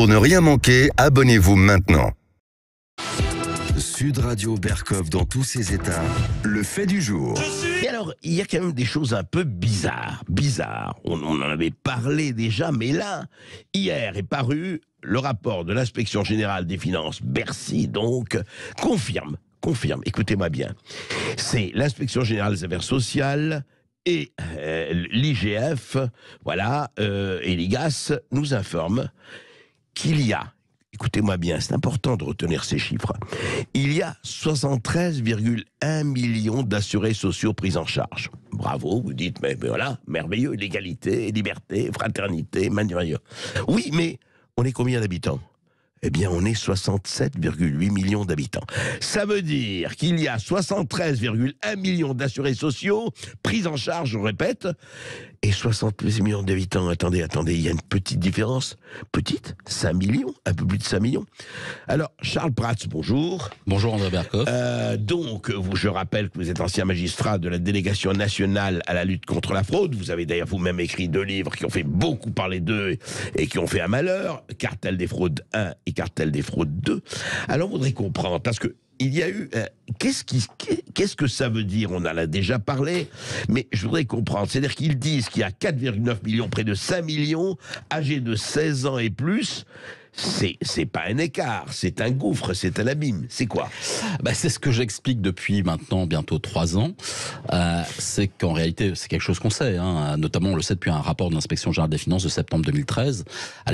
Pour ne rien manquer, abonnez-vous maintenant. Sud Radio Berkov dans tous ses états, le fait du jour. Et alors, il y a quand même des choses un peu bizarres. On en avait parlé déjà, mais là, hier est paru le rapport de l'Inspection Générale des Finances, Bercy, donc, confirme, écoutez-moi bien. C'est l'Inspection Générale des Affaires Sociales et l'IGF, voilà, et l'IGAS nous informent qu'il y a, écoutez-moi bien, c'est important de retenir ces chiffres. Il y a 73,1 millions d'assurés sociaux pris en charge. Bravo, vous dites, mais voilà, merveilleux, l'égalité, liberté, fraternité, merveilleux. Oui, mais on est combien d'habitants ? Eh bien, on est 67,8 millions d'habitants. Ça veut dire qu'il y a 73,1 millions d'assurés sociaux pris en charge, je répète, et 68 millions d'habitants. Attendez, il y a une petite différence. Petite ? 5 millions, un peu plus de 5 millions. Alors, Charles Prats, bonjour. Bonjour André Berkov. Je rappelle que vous êtes ancien magistrat de la délégation nationale à la lutte contre la fraude. Vous avez d'ailleurs vous-même écrit 2 livres qui ont fait beaucoup parler d'eux et qui ont fait un malheur. Cartel des fraudes 1 et Cartel des fraudes 2. Alors, on voudrait comprendre, parce que il y a eu... qu'est-ce que ça veut dire ? On en a déjà parlé, mais je voudrais comprendre. C'est-à-dire qu'ils disent qu'il y a 4,9 millions, près de 5 millions, âgés de 16 ans et plus. C'est pas un écart, c'est un gouffre, c'est un abîme. C'est quoi ? C'est ce que j'explique depuis maintenant bientôt 3 ans. C'est qu'en réalité, c'est quelque chose qu'on sait. Notamment, on le sait depuis un rapport de l'Inspection Générale des Finances de septembre 2013.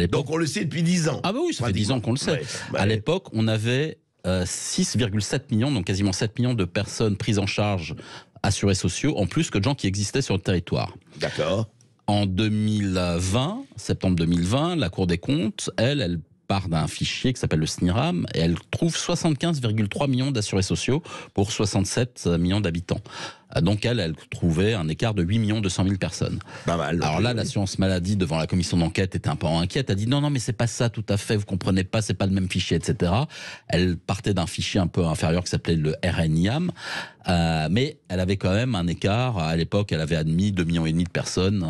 Donc on le sait depuis 10 ans. Ah bah oui, ça fait 10 ans qu'on le sait. Ouais, à l'époque, on avait 6,7 millions, donc quasiment 7 millions de personnes prises en charge, assurés sociaux, en plus que de gens qui existaient sur le territoire. D'accord. En 2020, septembre 2020, la Cour des comptes, elle part d'un fichier qui s'appelle le SNIRAM et elle trouve 75,3 millions d'assurés sociaux pour 67 millions d'habitants. Donc elle trouvait un écart de 8 200 000 personnes. Pas mal. Alors là, l'assurance maladie, devant la commission d'enquête, était un peu inquiète. Elle a dit non, mais c'est pas ça tout à fait, vous comprenez pas, c'est pas le même fichier, etc. Elle partait d'un fichier un peu inférieur qui s'appelait le RNIAM, mais elle avait quand même un écart. À l'époque, elle avait admis 2,5 millions de personnes.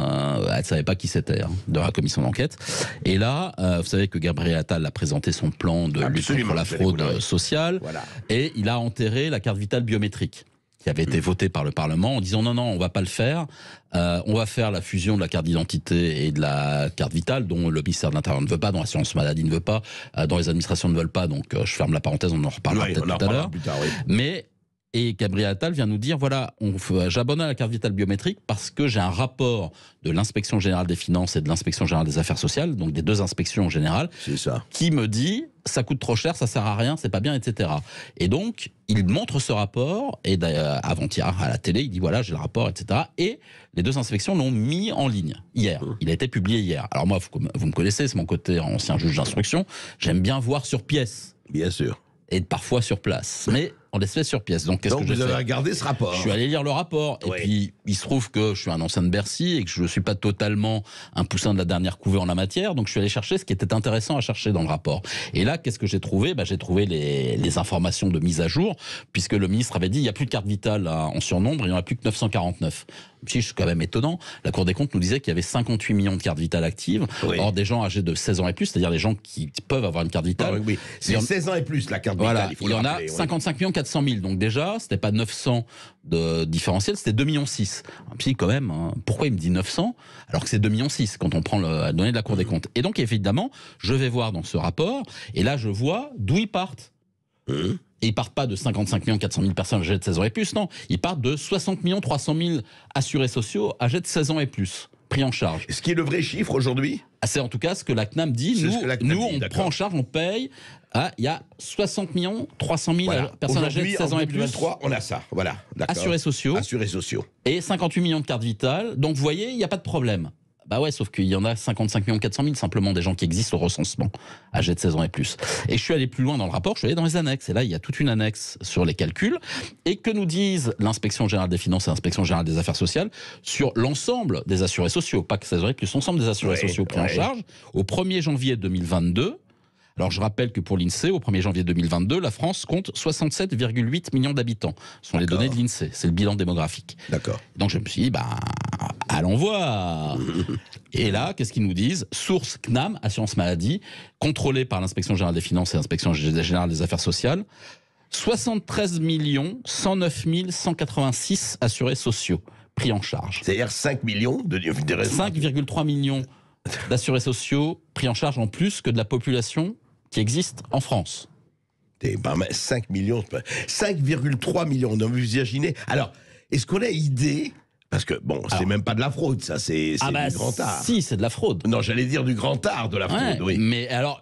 Elle savait pas qui c'était de la commission d'enquête. Et là, vous savez que Gabriel Attal a présenté son plan de lutte contre la fraude sociale, voilà. Et il a enterré la carte vitale biométrique qui avait été votée par le Parlement en disant non, on va pas le faire. On va faire la fusion de la carte d'identité et de la carte vitale, dont le ministère de l'Intérieur ne veut pas, dont l'assurance maladie ne veut pas, dont les administrations ne veulent pas. Donc je ferme la parenthèse, on en reparlera peut-être tout à l'heure. Mais et Gabriel Attal vient nous dire voilà, j'abonne à la carte vitale biométrique parce que j'ai un rapport de l'Inspection Générale des Finances et de l'Inspection Générale des Affaires Sociales, donc des 2 inspections générales, qui me dit ça coûte trop cher, ça sert à rien, c'est pas bien, etc. Et donc il montre ce rapport et avant-hier à la télé, il dit voilà, j'ai le rapport, etc. Et les 2 inspections l'ont mis en ligne hier. Il a été publié hier. Alors moi, vous me connaissez, c'est mon côté ancien juge d'instruction. J'aime bien voir sur pièce. Bien sûr. Et parfois sur place. Mais on les fait sur pièce. Donc, qu'est-ce que vous avez regardé ce rapport ? Je suis allé lire le rapport. Et puis, il se trouve que je suis un ancien de Bercy et que je ne suis pas totalement un poussin de la dernière couvée en la matière. Donc, je suis allé chercher ce qui était intéressant à chercher dans le rapport. Et là, qu'est-ce que j'ai trouvé ? J'ai trouvé les informations de mise à jour, puisque le ministre avait dit il n'y a plus de carte vitale en surnombre, il n'y en a plus que 949. Si, c'est quand même étonnant. La Cour des comptes nous disait qu'il y avait 58 millions de cartes vitales actives. Or, des gens âgés de 16 ans et plus, c'est-à-dire les gens qui peuvent avoir une carte vitale. C'est 16 ans et plus la carte vitale. Il y en a 55 400 000. Donc déjà, c'était pas 900 de différentiel, c'était 2,6 millions. Puis quand même, pourquoi il me dit 900 alors que c'est 2,6 millions quand on prend la donnée de la Cour des comptes. Et donc évidemment, je vais voir dans ce rapport, et là je vois d'où ils partent. Et ils partent pas de 55 400 000 personnes âgées de 16 ans et plus, non. Ils partent de 60 300 000 assurés sociaux âgés de 16 ans et plus, pris en charge. Ce qui est le vrai chiffre aujourd'hui ? C'est en tout cas ce que la CNAM dit. Nous, on prend en charge, on paye. Il y a 60 300 000 personnes âgées de 16 ans et plus. 2023, on a ça, voilà. Assurés sociaux. Et 58 millions de cartes vitales. Donc vous voyez, il n'y a pas de problème. Bah ouais, sauf qu'il y en a 55 400 000 simplement des gens qui existent au recensement, âgés de 16 ans et plus. Et je suis allé plus loin dans le rapport, je suis allé dans les annexes. Et là, il y a toute une annexe sur les calculs. Et que nous disent l'Inspection Générale des Finances et l'Inspection Générale des Affaires Sociales sur l'ensemble des assurés sociaux, pas que 16 ans et plus, l'ensemble des assurés sociaux pris en charge au 1er janvier 2022. Alors je rappelle que pour l'INSEE, au 1er janvier 2022, la France compte 67,8 millions d'habitants. Ce sont les données de l'INSEE, c'est le bilan démographique. D'accord. Donc je me suis dit, Allons voir. Et là, qu'est-ce qu'ils nous disent? Source CNAM, assurance maladie, contrôlée par l'Inspection générale des finances et l'Inspection générale des affaires sociales. 73 109 186 assurés sociaux pris en charge. C'est-à-dire 5 millions de 5,3 millions d'assurés sociaux pris en charge en plus que de la population qui existe en France. 5 millions, 5,3 millions. Donc vous imaginez. Alors, est-ce qu'on a idée? Parce que, bon, c'est même pas de la fraude, ça, c'est du grand art. Si, c'est de la fraude. Non, j'allais dire du grand art de la fraude, oui. Mais alors,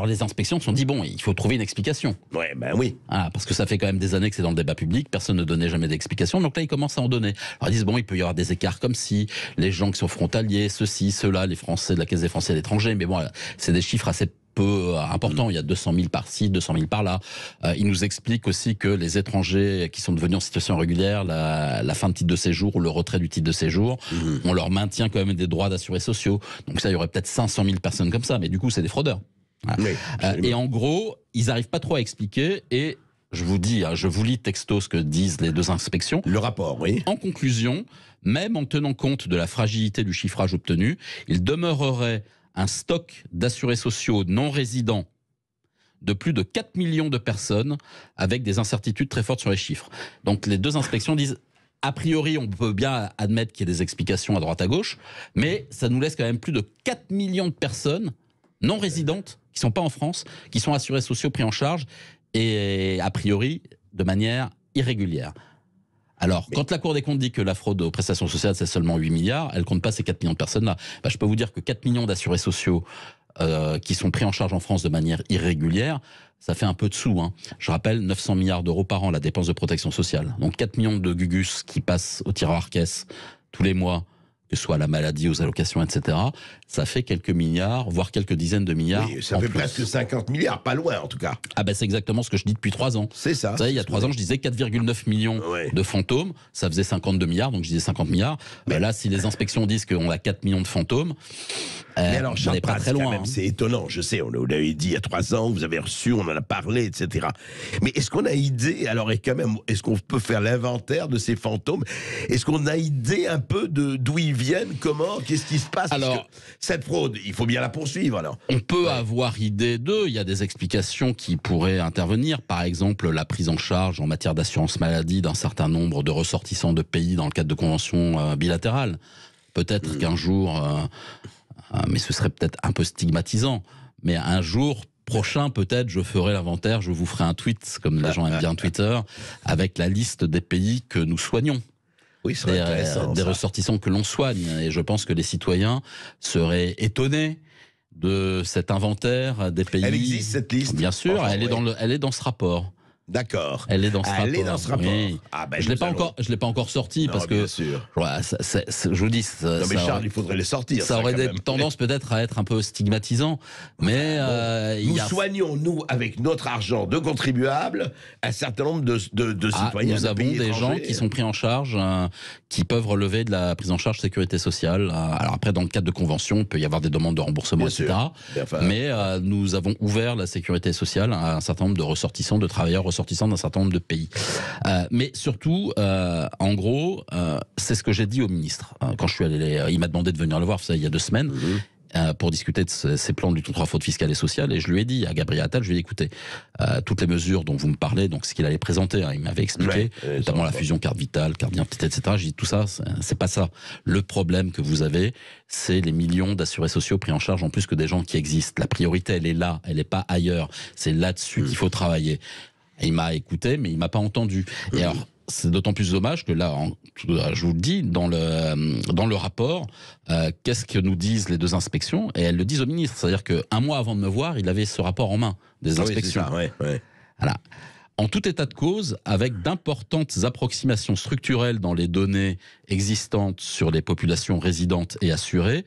les inspections se sont dit, bon, il faut trouver une explication. Ouais, ben oui. Parce que ça fait quand même des années que c'est dans le débat public, personne ne donnait jamais d'explication, donc là, ils commencent à en donner. Alors, ils disent, bon, il peut y avoir des écarts comme si, les gens qui sont frontaliers, ceux-ci, ceux-là, les Français de la Caisse des Français à l'étranger, mais bon, c'est des chiffres assez peu important, il y a 200 000 par-ci, 200 000 par-là. Il nous explique aussi que les étrangers qui sont devenus en situation régulière, la fin de titre de séjour ou le retrait du titre de séjour, on leur maintient quand même des droits d'assurés sociaux. Donc ça, il y aurait peut-être 500 000 personnes comme ça, mais du coup, c'est des fraudeurs. Voilà. Oui, et en gros, ils n'arrivent pas trop à expliquer et je vous dis, je vous lis texto ce que disent les deux inspections. Le rapport, oui. En conclusion, même en tenant compte de la fragilité du chiffrage obtenu, il demeurerait un stock d'assurés sociaux non résidents de plus de 4 millions de personnes avec des incertitudes très fortes sur les chiffres. Donc les deux inspections disent, a priori, on peut bien admettre qu'il y ait des explications à droite à gauche, mais ça nous laisse quand même plus de 4 millions de personnes non résidentes, qui ne sont pas en France, qui sont assurés sociaux pris en charge, et a priori de manière irrégulière. Alors, quand la Cour des comptes dit que la fraude aux prestations sociales, c'est seulement 8 milliards, elle ne compte pas ces 4 millions de personnes-là. Je peux vous dire que 4 millions d'assurés sociaux qui sont pris en charge en France de manière irrégulière, ça fait un peu de sous. Je rappelle, 900 milliards d'euros par an, la dépense de protection sociale. Donc 4 millions de gugus qui passent au tiroir caisse tous les mois, que ce soit à la maladie, aux allocations, etc., ça fait quelques milliards, voire quelques dizaines de milliards. Oui, ça fait presque 50 milliards, pas loin en tout cas. C'est exactement ce que je dis depuis 3 ans. C'est ça. Vous savez, il y a 3 ans, je disais 4,9 millions de fantômes, ça faisait 52 milliards, donc je disais 50 milliards. Mais là, si les inspections disent qu'on a 4 millions de fantômes, mais alors, on n'est pas très loin. C'est étonnant, je sais, on l'avait dit il y a 3 ans, vous avez reçu, on en a parlé, etc. Mais est-ce qu'on a idée, alors est-ce qu'on peut faire l'inventaire de ces fantômes? Est-ce qu'on a idée un peu d'où ils viennent, comment, qu'est-ce qui se passe? Alors, cette fraude, il faut bien la poursuivre alors. On peut avoir idée d'eux, il y a des explications qui pourraient intervenir, par exemple la prise en charge en matière d'assurance maladie d'un certain nombre de ressortissants de pays dans le cadre de conventions bilatérales. Peut-être qu'un jour... mais ce serait peut-être un peu stigmatisant, mais un jour prochain, peut-être, je ferai l'inventaire, je vous ferai un tweet, comme les gens aiment bien Twitter, avec la liste des pays que nous soignons. Oui, c'est intéressant. Des ressortissants que l'on soigne. Et je pense que les citoyens seraient étonnés de cet inventaire des pays. Elle existe, cette liste? Bien sûr, elle est dans ce rapport. D'accord. Elle est dans ce rapport. Elle est dans ce rapport. Oui. Je l'ai pas encore sorti parce que sûr. Je vous dis. Non mais Charles, il faudrait les sortir. Ça aurait tendance peut-être à être un peu stigmatisant, mais nous soignons avec notre argent de contribuables un certain nombre de citoyens. Nous avons des gens qui sont pris en charge, qui peuvent relever de la prise en charge sécurité sociale. Alors après, dans le cadre de conventions, il peut y avoir des demandes de remboursement, etc. Mais nous avons ouvert la sécurité sociale à un certain nombre de ressortissants, de travailleurs ressortissants d'un certain nombre de pays. Mais surtout, en gros, c'est ce que j'ai dit au ministre. Quand je suis allé, il m'a demandé de venir le voir, ça, il y a 2 semaines, pour discuter de ces plans de lutte contre la fraude fiscale et sociale. Et je lui ai dit, à Gabriel Attal, je lui ai dit, écoutez, toutes les mesures dont vous me parlez, donc ce qu'il allait présenter, il m'avait expliqué, notamment la fusion carte vitale, carte d'identité, etc. J'ai dit, tout ça, c'est pas ça. Le problème que vous avez, c'est les millions d'assurés sociaux pris en charge en plus que des gens qui existent. La priorité, elle est là, elle n'est pas ailleurs. C'est là-dessus qu'il faut travailler. Et il m'a écouté, mais il m'a pas entendu. Et alors, c'est d'autant plus dommage que là, je vous le dis, dans le rapport, qu'est-ce que nous disent les deux inspections? Et elles le disent au ministre. C'est-à-dire qu'un mois avant de me voir, il avait ce rapport en main, des inspections. Oui, c'est ça, Voilà. En tout état de cause, avec d'importantes approximations structurelles dans les données existantes sur les populations résidentes et assurées,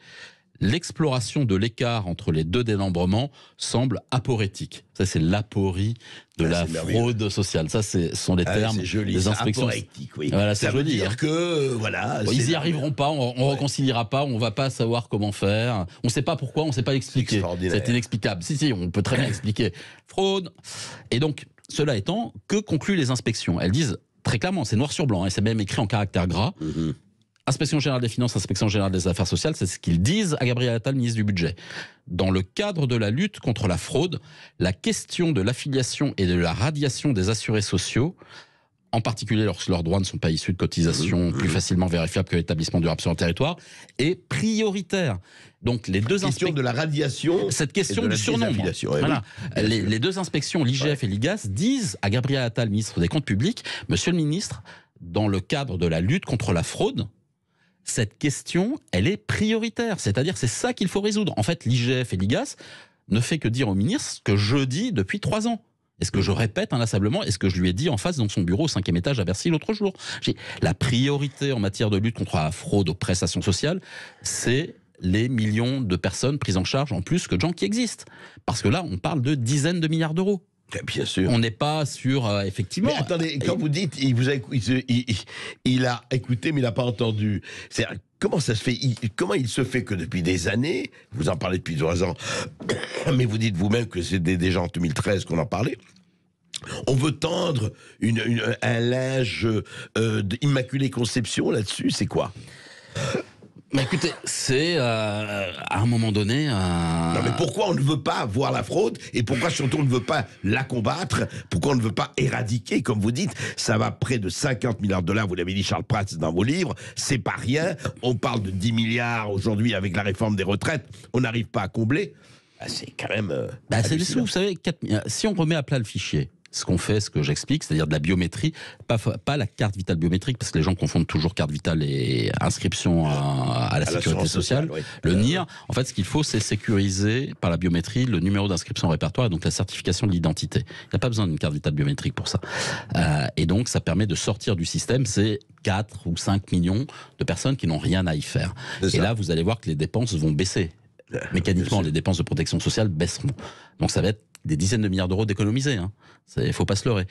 l'exploration de l'écart entre les deux dénombrements semble aporétique. Ça, c'est l'aporie de la fraude sociale. Ça, ce sont les termes des inspections. Aporétique, oui. Voilà, ça veut dire que, ils n'y arriveront pas, on ne réconciliera pas, on ne va pas savoir comment faire. On ne sait pas pourquoi, on ne sait pas expliquer. C'est inexplicable. Si, on peut très bien expliquer. Fraude. Et donc, cela étant, que concluent les inspections? Elles disent très clairement, c'est noir sur blanc, et c'est même écrit en caractère gras. Inspection générale des finances, inspection générale des affaires sociales, c'est ce qu'ils disent à Gabriel Attal, ministre du budget. Dans le cadre de la lutte contre la fraude, la question de l'affiliation et de la radiation des assurés sociaux, en particulier lorsque leurs droits ne sont pas issus de cotisations plus facilement vérifiables que l'établissement durable sur le territoire, est prioritaire. Donc les deux question de la radiation, cette question du surnombre. Voilà. Les deux inspections, l'IGF et l'IGAS, disent à Gabriel Attal, ministre des Comptes publics, monsieur le ministre, dans le cadre de la lutte contre la fraude, cette question, elle est prioritaire. C'est-à-dire, c'est ça qu'il faut résoudre. En fait, l'IGF et l'IGAS ne fait que dire au ministre ce que je dis depuis 3 ans. Et ce que je répète inlassablement, et ce que je lui ai dit en face dans son bureau au 5e étage à Bercy l'autre jour. La priorité en matière de lutte contre la fraude aux prestations sociales, c'est les millions de personnes prises en charge en plus que de gens qui existent. Parce que là, on parle de dizaines de milliards d'euros. Bien sûr. On n'est pas sur, effectivement... Mais attendez, quand vous dites, il a écouté, mais il n'a pas entendu. Comment ça se fait comment il se fait que depuis des années, vous en parlez depuis 3 ans, mais vous dites vous-même que c'est déjà en 2013 qu'on en parlait, on veut tendre un linge d'immaculée conception là-dessus, c'est quoi ? Mais écoutez, c'est à un moment donné... Non mais pourquoi on ne veut pas voir la fraude et pourquoi surtout on ne veut pas la combattre? Pourquoi on ne veut pas éradiquer? Comme vous dites, ça va près de 50 milliards de dollars, vous l'avez dit Charles Prats dans vos livres, c'est pas rien. On parle de 10 milliards aujourd'hui avec la réforme des retraites, on n'arrive pas à combler. C'est quand même... c'est des sous, vous savez, si on remet à plat le fichier, ce qu'on fait, ce que j'explique, c'est-à-dire de la biométrie, pas la carte vitale biométrique, parce que les gens confondent toujours carte vitale et inscription à la sécurité sociale, oui. Le NIR. En fait, ce qu'il faut, c'est sécuriser par la biométrie le numéro d'inscription au répertoire, et donc la certification de l'identité. Il n'y a pas besoin d'une carte vitale biométrique pour ça. Et donc, ça permet de sortir du système ces 4 ou 5 millions de personnes qui n'ont rien à y faire. Et là, vous allez voir que les dépenses vont baisser. Mécaniquement, les dépenses de protection sociale baisseront. Donc, ça va être des dizaines de milliards d'euros d'économiser. Il faut pas se leurrer.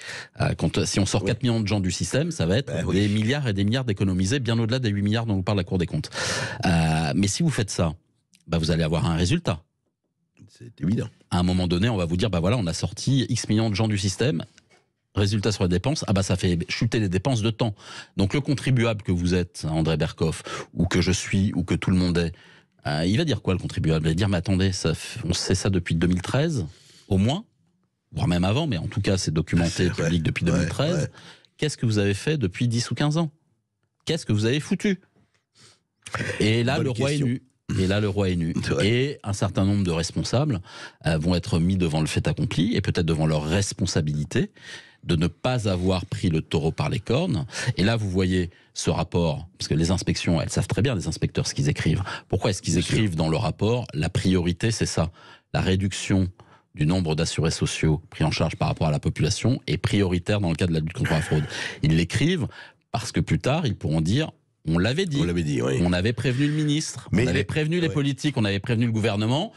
Si on sort 4 millions de gens du système, ça va être des milliards et des milliards d'économiser, bien au-delà des 8 milliards dont nous parle la Cour des comptes. Mais si vous faites ça, vous allez avoir un résultat. C'est évident. À un moment donné, on va vous dire, voilà, on a sorti X millions de gens du système. Résultat sur les dépenses, ça fait chuter les dépenses de temps. Donc le contribuable que vous êtes, André Berkoff, ou que je suis, ou que tout le monde est, il va dire quoi le contribuable? Il va dire, mais attendez, on sait ça depuis 2013 au moins, voire même avant, mais en tout cas c'est documenté public depuis 2013. Qu'est-ce que vous avez fait depuis 10 ou 15 ans? Qu'est-ce que vous avez foutu? Et là, le roi est nu. Et un certain nombre de responsables vont être mis devant le fait accompli et peut-être devant leur responsabilité de ne pas avoir pris le taureau par les cornes. Et là, vous voyez ce rapport, parce que les inspections, elles savent très bien, les inspecteurs, ce qu'ils écrivent. Pourquoi est-ce qu'ils écrivent dans le rapport? La priorité, c'est ça, la réduction du nombre d'assurés sociaux pris en charge par rapport à la population est prioritaire dans le cadre de la lutte contre la fraude. Ils l'écrivent parce que plus tard, ils pourront dire « on l'avait dit, on avait prévenu le ministre, on avait prévenu les politiques, on avait prévenu le gouvernement,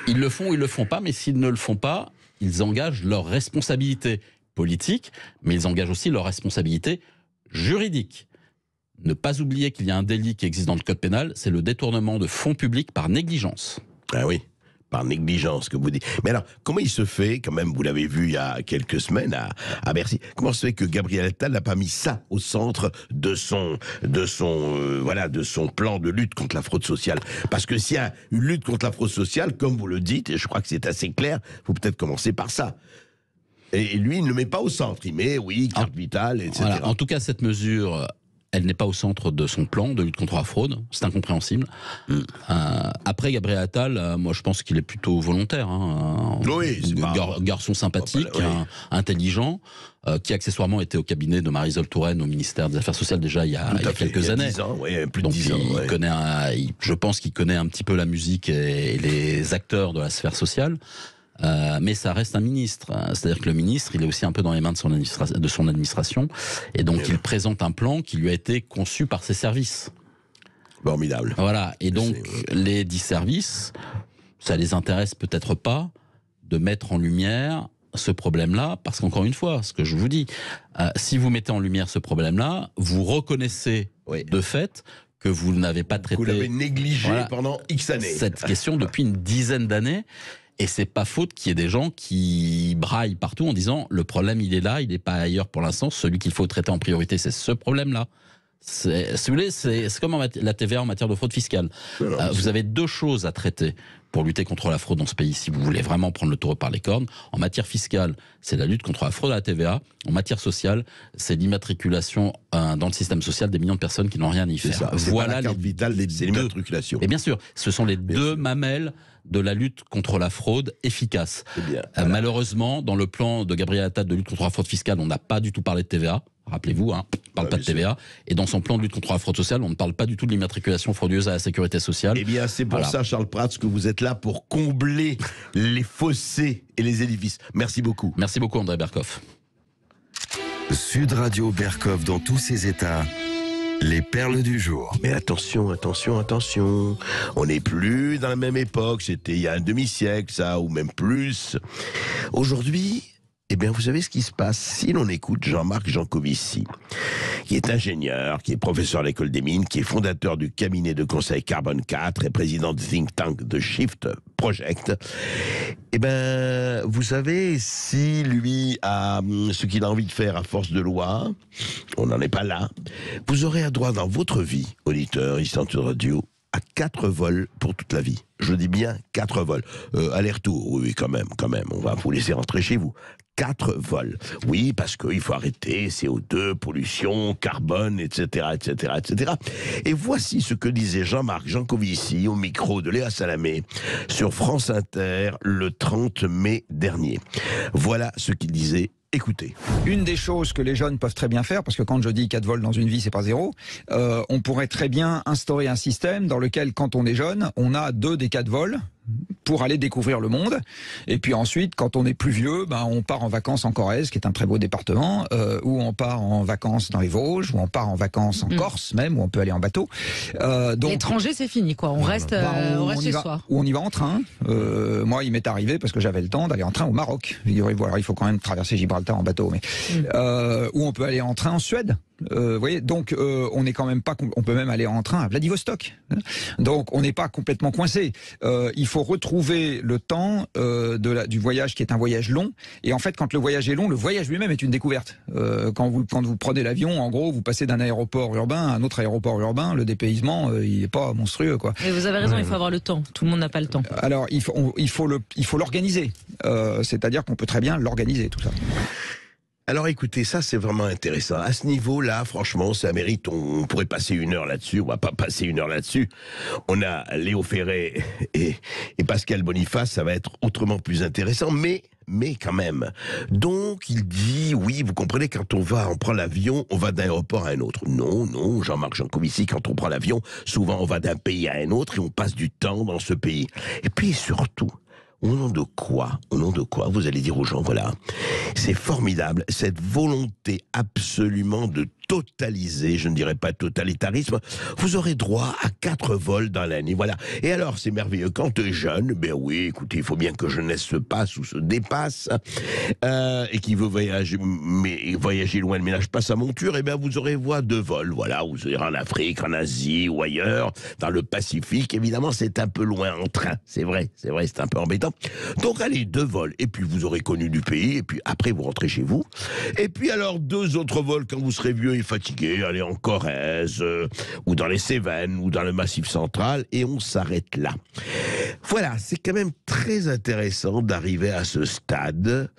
ils le font ou ils le font pas, mais s'ils ne le font pas, ils engagent leur responsabilité politique, mais ils engagent aussi leur responsabilité juridique. » Ne pas oublier qu'il y a un délit qui existe dans le code pénal, c'est le détournement de fonds publics par négligence. Ah oui, par négligence, que vous dites. Mais alors, comment il se fait, quand même, vous l'avez vu il y a quelques semaines à Bercy, comment se fait que Gabriel Attal n'a pas mis ça au centre de son plan de lutte contre la fraude sociale? Parce que s'il y a une lutte contre la fraude sociale, comme vous le dites, et je crois que c'est assez clair, il faut peut-être commencer par ça. Et lui, il ne le met pas au centre. Il met, carte vitale, etc. Voilà. En tout cas, cette mesure, elle n'est pas au centre de son plan de lutte contre la fraude. C'est incompréhensible. Après, Gabriel Attal, moi, je pense qu'il est plutôt volontaire. Garçon sympathique, intelligent, qui accessoirement était au cabinet de Marisol Touraine au ministère des Affaires sociales déjà il y a quelques années. 10 ans, plus de 10 ans. Je pense qu'il connaît un petit peu la musique et les acteurs de la sphère sociale. Mais ça reste un ministre. C'est-à-dire que le ministre, il est aussi un peu dans les mains de son administration. Et donc, il présente un plan qui lui a été conçu par ses services. Formidable. Voilà. Et donc, les 10 services, ça les intéresse peut-être pas de mettre en lumière ce problème-là, parce qu'encore une fois, ce que je vous dis, si vous mettez en lumière ce problème-là, vous reconnaissez de fait que vous n'avez pas traité... Vous l'avez négligé pendant X années. Cette question depuis une dizaine d'années. Et c'est pas faute qu'il y ait des gens qui braillent partout en disant le problème il est là, il n'est pas ailleurs pour l'instant, celui qu'il faut traiter en priorité c'est ce problème-là. Si vous voulez, c'est comme la TVA en matière de fraude fiscale. Vous avez deux choses à traiter pour lutter contre la fraude dans ce pays, si vous voulez vraiment prendre le taureau par les cornes. En matière fiscale, c'est la lutte contre la fraude à la TVA. En matière sociale, c'est l'immatriculation dans le système social des millions de personnes qui n'ont rien à y faire. Ça, voilà la carte vitale, c'est l'immatriculation. Et bien sûr, ce sont les deux mamelles de la lutte contre la fraude efficace. Bien, voilà. Malheureusement, dans le plan de Gabriel Attal de lutte contre la fraude fiscale, on n'a pas du tout parlé de TVA. Rappelez-vous, on ne parle pas de TVA. Et dans son plan de lutte contre la fraude sociale, on ne parle pas du tout de l'immatriculation frauduleuse à la sécurité sociale. Eh bien, c'est pour ça, Charles Prats, que vous êtes là pour combler les fossés et les édifices. Merci beaucoup. Merci beaucoup, André Berkoff. Sud Radio Berkoff dans tous ses états. Les perles du jour. Mais attention, on n'est plus dans la même époque, c'était il y a un demi-siècle, ça, ou même plus. Aujourd'hui, eh bien, vous savez ce qui se passe si l'on écoute Jean-Marc Jancovici, qui est ingénieur, qui est professeur à l'école des mines, qui est fondateur du cabinet de conseil Carbone 4 et président du think tank de Shift Project. Eh bien, vous savez, si lui a ce qu'il a envie de faire à force de loi, on n'en est pas là, vous aurez un droit dans votre vie, auditeur, ici en Sud Radio, à 4 vols pour toute la vie. Je dis bien 4 vols. Aller-retour, oui, quand même. On va vous laisser rentrer chez vous. 4 vols. Oui, parce qu'il faut arrêter CO2, pollution, carbone, etc., etc., etc. Et voici ce que disait Jean-Marc Jancovici au micro de Léa Salamé sur France Inter le 30 mai dernier. Voilà ce qu'il disait. Écoutez. Une des choses que les jeunes peuvent très bien faire, parce que quand je dis 4 vols dans une vie, c'est pas 0, on pourrait très bien instaurer un système dans lequel, quand on est jeune, on a 2 des 4 vols pour aller découvrir le monde. Et puis ensuite, quand on est plus vieux, on part en vacances en Corrèze, qui est un très beau département, ou on part en vacances dans les Vosges, ou on part en vacances en Corse même, où on peut aller en bateau. Donc l'étranger, c'est fini, quoi. On reste chez soi. Ou on y va en train. Moi, il m'est arrivé, parce que j'avais le temps, d'aller en train au Maroc. Alors, il faut quand même traverser Gibraltar en bateau, mais ou on peut aller en train en Suède. Vous voyez, donc on n'est quand même pas. On peut même aller en train à Vladivostok. Donc on n'est pas complètement coincé. Il faut retrouver le temps du voyage, qui est un voyage long. Et en fait, quand le voyage est long, le voyage lui-même est une découverte. Quand vous prenez l'avion, en gros, vous passez d'un aéroport urbain à un autre aéroport urbain. Le dépaysement, il n'est pas monstrueux, quoi. Et vous avez raison, il faut avoir le temps. Tout le monde n'a pas le temps. Alors il faut l'organiser. C'est-à-dire qu'on peut très bien l'organiser, tout ça. Alors écoutez, ça c'est vraiment intéressant. À ce niveau-là, franchement, ça mérite, on pourrait passer 1 heure là-dessus, on va pas passer 1 heure là-dessus. On a Léo Ferré et Pascal Boniface, ça va être autrement plus intéressant, mais quand même. Donc il dit, oui, vous comprenez, quand on prend l'avion, on va d'un aéroport à un autre. Non, Jean-Marc Jancovici, quand on prend l'avion, souvent on va d'un pays à un autre et on passe du temps dans ce pays. Et puis surtout, au nom de quoi, vous allez dire aux gens, voilà, c'est formidable, cette volonté absolument de totaliser, je ne dirais pas totalitarisme, vous aurez droit à 4 vols dans l'année, voilà. Et alors, c'est merveilleux, quand tu es jeune, ben oui, écoutez, il faut bien que jeunesse se passe ou se dépasse, et qui veut voyager loin, ne ménage pas sa monture, et bien vous aurez droit à 2 vols, voilà, vous irez en Afrique, en Asie ou ailleurs, dans le Pacifique, évidemment, c'est un peu loin en train, c'est vrai, c'est un peu embêtant. Donc allez, 2 vols, et puis vous aurez connu du pays, et puis après vous rentrez chez vous, et puis alors 2 autres vols quand vous serez vieux et fatigué, allez en Corrèze, ou dans les Cévennes, ou dans le Massif central, et on s'arrête là. Voilà, c'est quand même très intéressant d'arriver à ce stade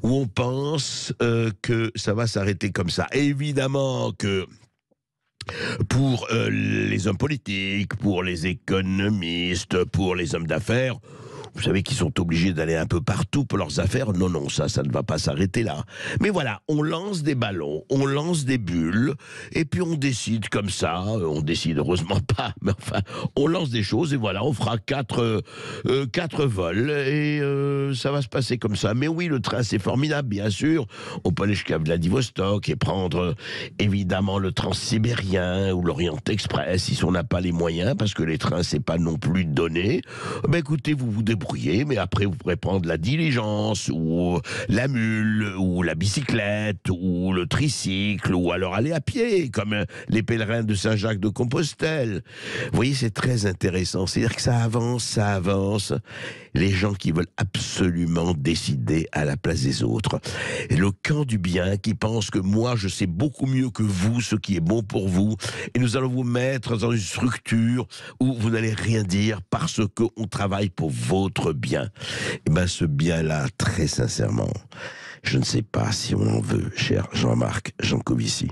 où on pense que ça va s'arrêter comme ça. Et évidemment que pour les hommes politiques, pour les économistes, pour les hommes d'affaires, vous savez qu'ils sont obligés d'aller un peu partout pour leurs affaires. Non, ça ne va pas s'arrêter là. Mais voilà, on lance des ballons, on lance des bulles, et puis on décide comme ça, on décide heureusement pas, mais enfin, on lance des choses, et voilà, on fera 4 vols, et ça va se passer comme ça. Mais oui, le train, c'est formidable, bien sûr. On peut aller jusqu'à Vladivostok et prendre, évidemment, le Transsibérien ou l'Orient Express, si on n'a pas les moyens, parce que les trains, c'est pas non plus donné. Ben écoutez, vous vous débrouillez débrouiller, mais après vous pourrez prendre la diligence, ou la mule, ou la bicyclette, ou le tricycle, ou alors aller à pied, comme les pèlerins de Saint-Jacques de Compostelle. Vous voyez, c'est très intéressant. C'est-à-dire que ça avance, ça avance. Les gens qui veulent absolument décider à la place des autres. Et le camp du bien qui pense que moi, je sais beaucoup mieux que vous ce qui est bon pour vous. Et nous allons vous mettre dans une structure où vous n'allez rien dire parce qu'on travaille pour votre bien. Et bien, ce bien-là, très sincèrement, je ne sais pas si on en veut, cher Jean-Marc Jancovici.